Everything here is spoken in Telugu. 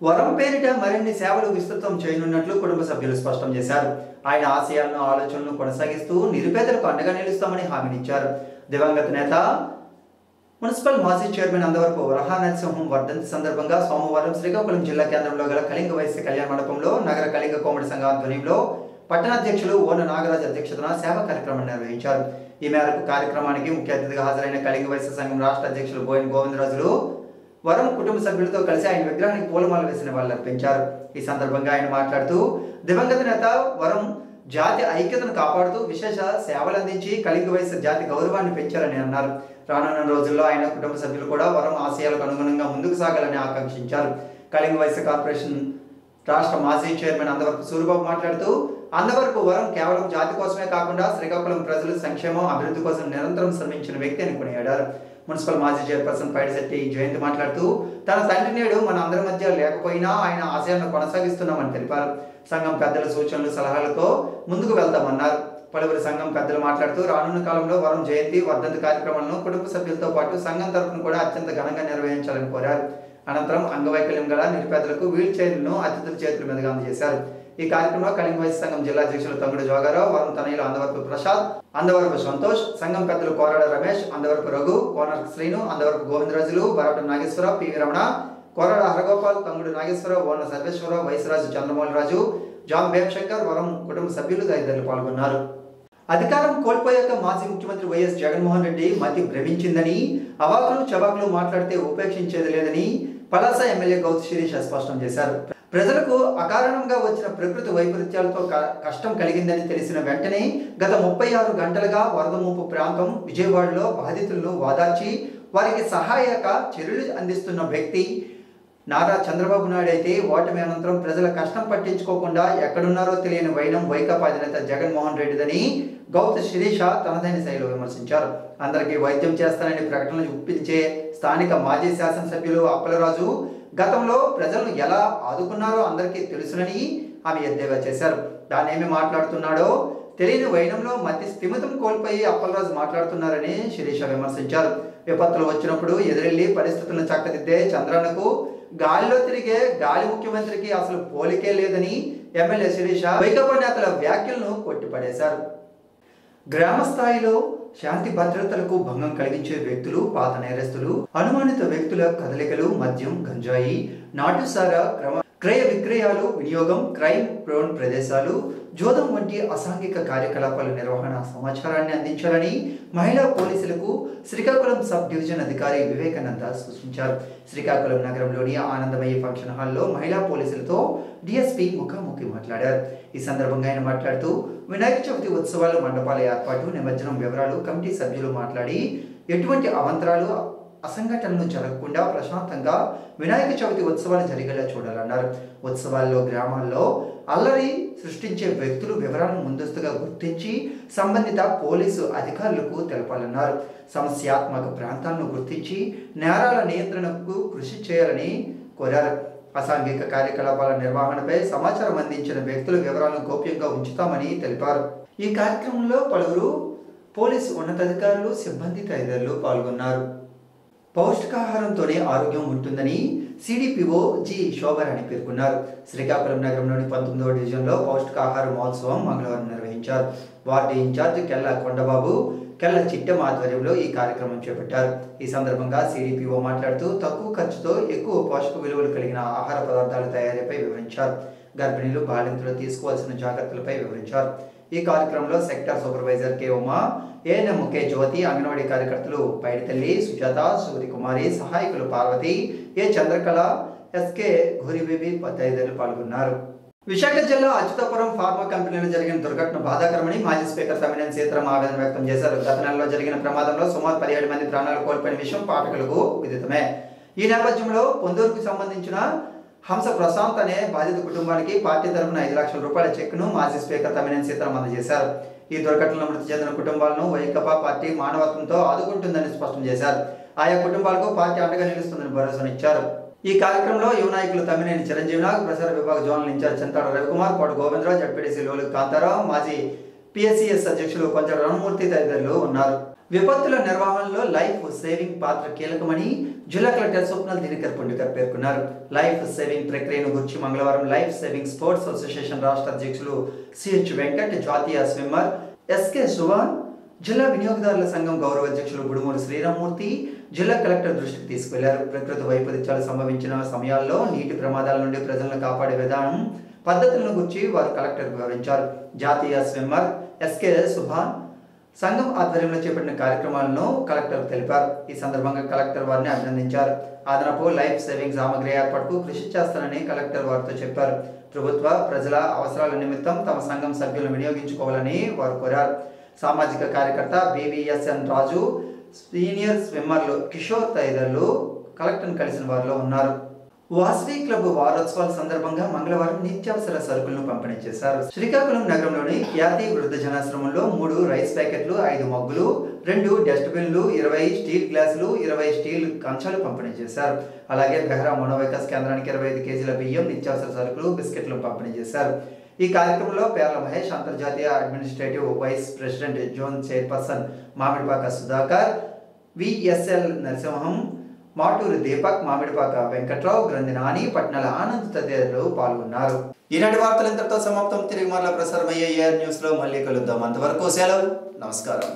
వరం పేరిట మరిన్ని సేవలు విస్తృతం చేయనున్నట్లు కుటుంబ సభ్యులు స్పష్టం చేశారు. ఆయన ఆశయాలను ఆలోచనలను కొనసాగిస్తూ నిరుపేదలకు అండగా నిలుస్తామని హామీనిచ్చారు. దివంగత నేత మున్సిపల్ మాజీ చైర్మన్ అందవరపు వరహా నరసింహం వర్ధంతి సందర్భంగా సోమవారం శ్రీకాకుళం జిల్లా కేంద్రంలో గల కళింగ వైశ్య కళ్యాణ మండపంలో నగర కళింగ కోమటి సంఘ ఆధ్వర్యంలో పట్టణాధ్యక్షులు ఓన నాగరాజ్ అధ్యక్షతన సేవా కార్యక్రమాన్ని నిర్వహించారు. ఈ మేరకు కార్యక్రమానికి ముఖ్య అతిథిగా హాజరైన కళింగ వైశ్య సంఘం రాష్ట్ర అధ్యక్షులు బోయిన గోవిందరాజులు వరం కుటుంబ సభ్యులతో కలిసి ఆయన విగ్రహానికి పూలమాల వేసి నివాళులర్పించారు. ఈ సందర్భంగా ఆయన మాట్లాడుతూ దివంగత నేత వరం జాతి ఐక్యతను కాపాడుతూ విశేష సేవలు అందించి కళింగ వైశ్య జాతి గౌరవాన్ని పెంచారని అన్నారు. రానున్న రోజుల్లో ఆయన కుటుంబ సభ్యులు కూడా వరం ఆశయాలకు అనుగుణంగా ముందుకు సాగాలని ఆకాంక్షించారు. కళింగ వైశ్య కార్పొరేషన్ రాష్ట్ర మాజీ చైర్మన్ అందవరపు సూరిబాబు మాట్లాడుతూ అందవరపు వరం కేవలం జాతి కోసమే కాకుండా శ్రీకాకుళం ప్రజల సంక్షేమం అభివృద్ధి కోసం నిరంతరం శ్రమించిన వ్యక్తి అని కొనియాడారు. మున్సిపల్ మాజీ చైర్పర్సన్ పైడిశెట్టి జయంతి మాట్లాడుతూ తన తండ్రి నేడు మన అందరి మధ్య లేకపోయినా ఆయన ఆశయాలను కొనసాగిస్తున్నామని తెలిపారు. సంఘం పెద్దల సూచనలు సలహాలతో ముందుకు వెళ్తామన్నారు. పలువురు సంఘం పెద్దలు మాట్లాడుతూ రానున్న కాలంలో వరం జయంతి వర్ధంతి కార్యక్రమాలను కుటుంబ సభ్యులతో పాటు సంఘం తరఫున కూడా అత్యంత ఘనంగా నిర్వహించాలని కోరారు. అనంతరం అంగవైకల్యం గల నిరుపేదలకు వీల్ చైర్లను అతిథుల చేతుల మీదుగా అందజేశారు. ఈ కార్యక్రమంలో కళింగ వైశ్య సంఘం జిల్లా అధ్యక్షులు తమ్ముడు జోగారావు, వరం తనయులు అందవరపు ప్రసాద్, అందవరపు సంతోష్, సంఘం పెద్దలు కోరాడ రమేష్, అందవరపు రఘు, కోనర్ శ్రీను, అందవరపు గోవిందరాజులు, బరాట నాగేశ్వర, పివి రమణ, కోరాడ హరగోపాల్, తమ్ముడు నాగేశ్వర, ఓన సర్వేశ్వరరావు, వైశ్యరాజు చంద్రమౌళిరాజు, జాన్ భీమశంకర్, వరం కుటుంబ సభ్యులు తదితరులు పాల్గొన్నారు. అధికారం కోల్పోయాక మాజీ ముఖ్యమంత్రి వైఎస్ జగన్మోహన్ రెడ్డి మతి భ్రమించిందని, అవాకులు చవాకులు మాట్లాడితే ఉపేక్షించేది లేదని పలాస ఎమ్మెల్యే గౌతు శిరీష స్పష్టం చేశారు. ప్రజలకు అకారణంగా వచ్చిన ప్రకృతి వైపరీత్యాలతో కష్టం కలిగిందని తెలిసిన వెంటనే గత 36 గంటలుగా వరద ముంపు ప్రాంతం విజయవాడలో బాధితులను వాదార్చి వారికి సహాయక చర్యలు అందిస్తున్న వ్యక్తి నారా చంద్రబాబు నాయుడు అయితే ఓటమి అనంతరం ప్రజల కష్టం పట్టించుకోకుండా ఎక్కడున్నారో తెలియని వైనం వైకాపా అధినేత జగన్మోహన్ రెడ్డిదని గౌతు శిరీష తనదైన శైలిలో విమర్శించారు. అందరికీ వైద్యం చేస్తానని ప్రకటనలు ఒప్పించే స్థానిక మాజీ శాసనసభ్యులు అప్పలరాజు గతంలో ప్రజలను ఎలా ఆదుకున్నారో అందరికీ తెలుసునని ఆమె ఎద్దేవా చేశారు. దానేమి మాట్లాడుతున్నాడో తెలియని వైనంలో మతి స్థిమితం కోల్పోయి అప్పలరాజు మాట్లాడుతున్నారని శిరీష విమర్శించారు. విపత్తులు వచ్చినప్పుడు ఎదురెళ్లి పరిస్థితులను చక్కదిద్దే చంద్రన్నకు గాలిలో తిరిగే గాలి ముఖ్యమంత్రికి అసలు పోలికే లేదని ఎమ్మెల్యే శిరీష వైకాపా నేతల వ్యాఖ్యలను కొట్టిపడేశారు. గ్రామ స్థాయిలో శాంతి భద్రతలకు భంగం కలిగించే వ్యక్తులు, పాత నేరస్తులు, అనుమానిత వ్యక్తుల కదలికలు, మద్యం, గంజాయి, నాటుసారా క్రయ విక్రయాలు, వినియోగం, క్రైమ్ ప్రోన్ ప్రదేశాలు, జోదం వంటి అసాంఘిక కార్యకలాపాల నిర్వహణ సమాచారాన్ని అందించాలని మహిళా పోలీసులకు శ్రీకాకుళం సబ్ డివిజన్ అధికారి వివేకానంద సూచించారు. శ్రీకాకుళం నగరంలోని ఆనందమయ్య ఫంక్షన్ హాల్లో మహిళా పోలీసులతో డిఎస్పీ ముఖాముఖి మాట్లాడారు. ఈ సందర్భంగా ఆయన మాట్లాడుతూ వినాయక చవితి ఉత్సవాల మండపాల ఏర్పాటు, నిమజ్జనం వివరాలు కమిటీ సభ్యులు మాట్లాడి ఎటువంటి అవంతరాలు అసంఘటనలు జరగకుండా ప్రశాంతంగా వినాయక చవితి ఉత్సవాలు జరిగేలా చూడాలన్నారు. ఉత్సవాల్లో గ్రామాల్లో అల్లరి సృష్టించే వ్యక్తులు వివరాలను ముందస్తుగా గుర్తించి సంబంధిత పోలీసు అధికారులకు తెలపాలన్నారు. సమస్యాత్మక ప్రాంతాలను గుర్తించి నేరాల నియంత్రణకు కృషి చేయాలని కోరారు. అసాంఘిక కార్యకలాపాల నిర్వహణపై సమాచారం అందించిన వ్యక్తుల వివరాలను గోప్యంగా ఉంచుతామని తెలిపారు. ఈ కార్యక్రమంలో పలువురు పోలీసు ఉన్నతాధికారులు, సిబ్బంది తదితరులు పాల్గొన్నారు. పౌష్టికాహారంతోనే ఆరోగ్యం ఉంటుందని సిడిపిఓ జి శోభరాణి పేర్కొన్నారు. శ్రీకాకుళం నగరంలోని 19వ డివిజన్లో పౌష్టికాహార మహోత్సవం మంగళవారం నిర్వహించారు. వార్డు ఇన్ఛార్జ్ కెల్ల కొండబాబు, కెల్ల చిట్టం ఆధ్వర్యంలో ఈ కార్యక్రమం చేపట్టారు. ఈ సందర్భంగా సిడిపిఓ మాట్లాడుతూ తక్కువ ఖర్చుతో ఎక్కువ పోషక విలువలు కలిగిన ఆహార పదార్థాల తయారీపై వివరించారు. గర్భిణీలు, బాలింతలు తీసుకోవాల్సిన జాగ్రత్తలపై వివరించారు. ఈ కార్యక్రమంలో sector supervisor K Uma, ANM K Jyothi, anganwadi కార్యకర్తలు పైడితల్లి, సుజాత, సూర్యకుమారి, సహాయకులు పార్వతి, ఏ చంద్రకళ, ఎస్కే ఘోరిబేబీ తదితరులు పాల్గొన్నారు. విశాఖ జిల్లా అచ్యుతాపురం ఫార్మా కంపెనీలో జరిగిన దుర్ఘటన బాధాకరమని మాజీ స్పీకర్ తమ్మినేని సీతారాం ఆవేదన వ్యక్తం చేశారు. గత నెలలో జరిగిన ప్రమాదంలో సుమారు 17 మంది ప్రాణాలు కోల్పోయిన విషయం పాఠకులకు విదితమే. ఈ నేపథ్యంలో పొందూరుకు సంబంధించిన హంస ప్రశాంత్ అనే బాధిత కుటుంబానికి పార్టీ తరఫున 5 లక్షల రూపాయల చెక్కును మాజీ స్పీకర్ తమ్మినేని సీతారాం అందజేశారు. ఈ దుర్ఘటనలో మృతి చెందిన కుటుంబాలను వైకాపా పార్టీ మానవత్వంతో ఆదుకుంటుందని స్పష్టం చేశారు. ఆయా కుటుంబాలకు పార్టీ అండగా నిలుస్తుందని భరోసానిచ్చారు. ఈ కార్యక్రమంలో యువ నాయకులు తమ్మినేని చిరంజీవినాగ్, ప్రసార విభాగ జోనల్ ఇన్ఛార్జ్ చింతాడ రవికుమార్, కోట గోవిందరావు, జడ్పీటీసీ లోలి కాంతారావు, మాజీ పిఎస్సిఎస్ అధ్యక్షులు కొంచెం రణమూర్తి తదితరులు ఉన్నారు. విపత్తుల నిర్వహణలో లైఫ్ సేవింగ్ పాత్ర కీలకమని జిల్లా కలెక్టర్ స్వప్నల్ దినకర్ పుండికర్ పేర్కొన్నారు. లైఫ్ సేవింగ్ ప్రక్రియను గురించి మంగళవారం లైఫ్ సేవింగ్ స్పోర్ట్స్ అసోసియేషన్ రాష్ట్ర అధ్యక్షులు సిహెచ్ వెంకట్, జాతీయ స్విమ్మర్ ఎస్కే సువాన్, జిల్లా వినియోగదారుల సంఘం గౌరవ అధ్యక్షులు బుడుమూరు శ్రీరామ్మూర్తి జిల్లా కలెక్టర్ దృష్టికి తీసుకువెళ్లారు. ప్రకృతి వైపరీత్యాలు సంభవించిన సమయాల్లో నీటి ప్రమాదాల నుండి ప్రజలను కాపాడే విధానం, పద్ధతులను గురించి వారు కలెక్టర్ వివరించారు. జాతీయ స్విమ్మర్ ఎస్కే సుభాన్ సంఘం ఆధ్వర్యంలో చేపట్టిన కార్యక్రమాలను కలెక్టర్ తెలిపారు. ఈ సందర్భంగా కలెక్టర్ వారిని అభినందించారు. అదనపు లైఫ్ సేవింగ్ సామగ్రి ఏర్పాటుకు కృషి చేస్తానని కలెక్టర్ వారితో చెప్పారు. ప్రభుత్వ ప్రజల అవసరాల నిమిత్తం తమ సంఘం సభ్యులను వినియోగించుకోవాలని వారు కోరారు. సామాజిక కార్యకర్త బీవీఎస్ఎన్ రాజు, సీనియర్ స్విమ్మర్లు కిషోర్ తదితరులు కలెక్టర్ను కలిసిన వారిలో ఉన్నారు. వాసవి క్లబ్ వారోత్సవాల సందర్భంగా మంగళవారం నిత్యావసర సరుకులను పంపిణీ చేశారు. శ్రీకాకుళం నగరంలోని ఖ్యాతి వృద్ధ జనాశ్రమంలో 3 రైస్ ప్యాకెట్లు, 5 మగ్గులు, 2 డస్ట్బిన్లు, 20 స్టీల్ గ్లాసులు, 20 స్టీల్ కంచాలు పంపిణీ చేశారు. అలాగే బెహ్రా మనోవికాస్ కేంద్రానికి 25 కేజీల బియ్యం, నిత్యావసర సరుకులు, బిస్కెట్లు పంపిణీ చేశారు. ఈ కార్యక్రమంలో పేర్ల మహేష్, అంతర్జాతీయ administrative vice president zone chairperson Mamidipaka Sudhakar, VSL Narasimham, Maturu Deepak, Mamidipaka Venkatrao, Granthi Nani, పట్నాల ఆనంద్ తదితరులు పాల్గొన్నారు. ఈనాటి వార్తలు ఇంతటితో సమాప్తం. తిరిగి మరలా ప్రసారమయ్యే ఏఆర్ న్యూస్ లో మళ్ళీ కలుద్దాం. అంతవరకు సెలవు, నమస్కారం.